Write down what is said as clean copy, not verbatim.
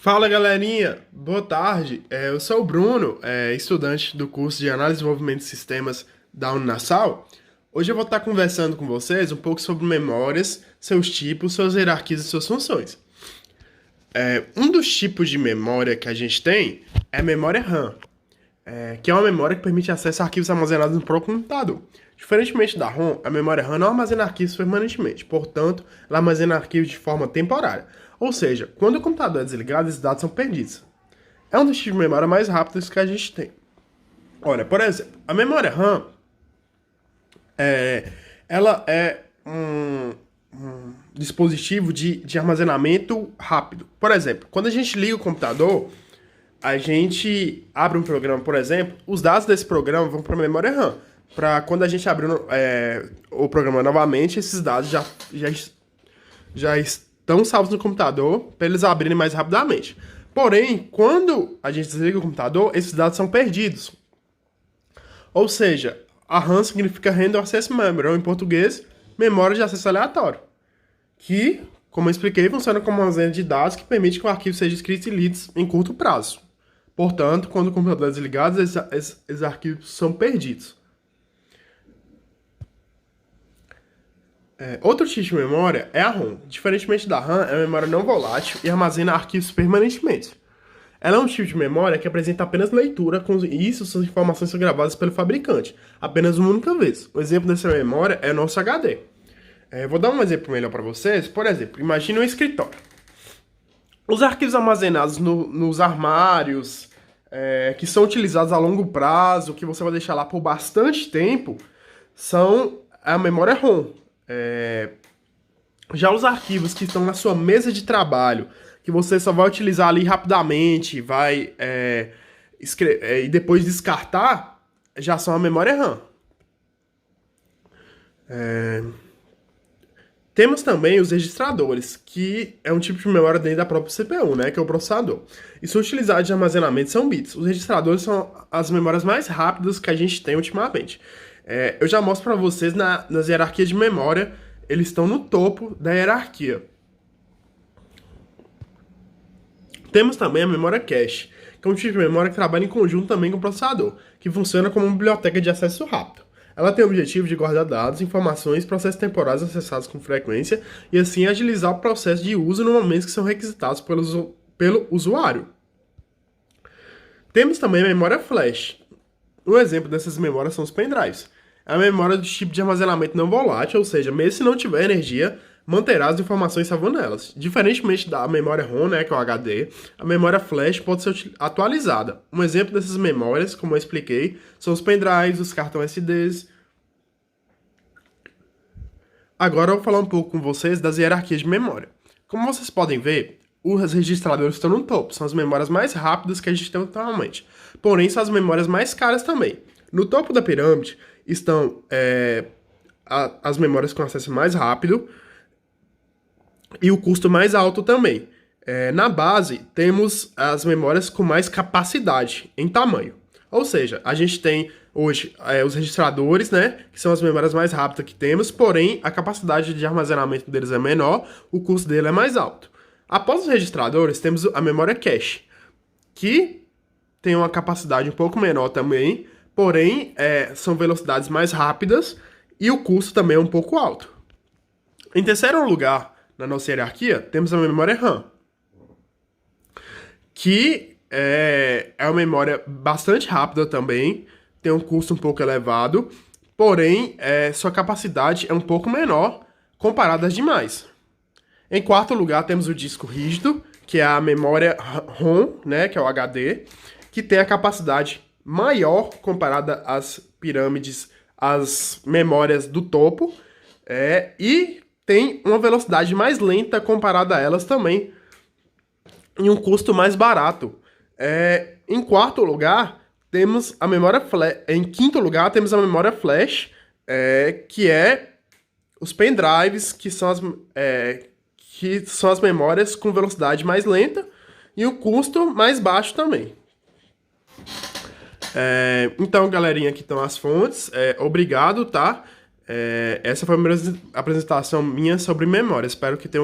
Fala galerinha, boa tarde. Eu sou o Bruno, estudante do curso de Análise e Desenvolvimento de Sistemas da Uninasal. Hoje eu vou estar conversando com vocês um pouco sobre memórias, seus tipos, suas hierarquias e suas funções. Um dos tipos de memória que a gente tem é a memória RAM, que é uma memória que permite acesso a arquivos armazenados no próprio computador. Diferentemente da ROM, a memória RAM não armazena arquivos permanentemente, portanto, ela armazena arquivos de forma temporária. Ou seja, quando o computador é desligado, esses dados são perdidos. É um dos tipos de memória mais rápidos que a gente tem. Olha, por exemplo, a memória RAM, ela é um dispositivo de armazenamento rápido. Por exemplo, quando a gente liga o computador, a gente abre um programa, por exemplo, os dados desse programa vão para a memória RAM. Para quando a gente abrir o programa novamente, esses dados já estão salvos no computador para eles abrirem mais rapidamente. Porém, quando a gente desliga o computador, esses dados são perdidos. Ou seja, a RAM significa Random Access Memory, ou em português, memória de acesso aleatório, que, como eu expliquei, funciona como uma armazém de dados que permite que o arquivo seja escrito e lido em curto prazo. Portanto, quando o computador é desligado, esses arquivos são perdidos. Outro tipo de memória é a ROM. Diferentemente da RAM, é uma memória não volátil e armazena arquivos permanentemente. Ela é um tipo de memória que apresenta apenas leitura, e isso suas informações são gravadas pelo fabricante, apenas uma única vez. Um exemplo dessa memória é o nosso HD. Vou dar um exemplo melhor para vocês. Por exemplo, imagine um escritório. Os arquivos armazenados nos armários, que são utilizados a longo prazo, que você vai deixar lá por bastante tempo, são a memória ROM. Já os arquivos que estão na sua mesa de trabalho, que você só vai utilizar ali rapidamente, e depois descartar, já são a memória RAM. Temos também os registradores, que é um tipo de memória dentro da própria CPU, né, que é o processador. E sua utilidade de armazenamento são bits. Os registradores são as memórias mais rápidas que a gente tem ultimamente. Eu já mostro para vocês nas hierarquias de memória, eles estão no topo da hierarquia. Temos também a memória cache, que é um tipo de memória que trabalha em conjunto também com o processador, que funciona como uma biblioteca de acesso rápido. Ela tem o objetivo de guardar dados, informações e processos temporários acessados com frequência e assim agilizar o processo de uso no momento que são requisitados pelo usuário. Temos também a memória flash. Um exemplo dessas memórias são os pendrives. É a memória do tipo de armazenamento não volátil, ou seja, mesmo se não tiver energia, manterá as informações salvando nelas. Diferentemente da memória ROM, né, que é o HD, a memória flash pode ser atualizada. Um exemplo dessas memórias, como eu expliquei, são os pendrives, os cartões SDs. Agora eu vou falar um pouco com vocês das hierarquias de memória. Como vocês podem ver, os registradores estão no topo, são as memórias mais rápidas que a gente tem atualmente. Porém, são as memórias mais caras também. No topo da pirâmide estão as memórias com acesso mais rápido e o custo mais alto também. Na base, temos as memórias com mais capacidade em tamanho. Ou seja, a gente tem hoje os registradores, né, que são as memórias mais rápidas que temos, porém a capacidade de armazenamento deles é menor, o custo dele é mais alto. Após os registradores, temos a memória cache, que tem uma capacidade um pouco menor também, porém são velocidades mais rápidas e o custo também é um pouco alto. Em terceiro lugar, na nossa hierarquia, temos a memória RAM, que é uma memória bastante rápida também, tem um custo um pouco elevado, porém sua capacidade é um pouco menor comparada às demais. Em quarto lugar, temos o disco rígido, que é a memória ROM, né, que é o HD, que tem a capacidade maior comparada às pirâmides, às memórias do topo, e tem uma velocidade mais lenta comparada a elas também, e um custo mais barato. Em quarto lugar, temos a memória flash. Em quinto lugar, temos a memória flash, que é os pendrives, que são as memórias com velocidade mais lenta e o custo mais baixo também. Então, galerinha, aqui estão as fontes. Obrigado, tá? Essa foi a primeira apresentação minha sobre memória. Espero que tenham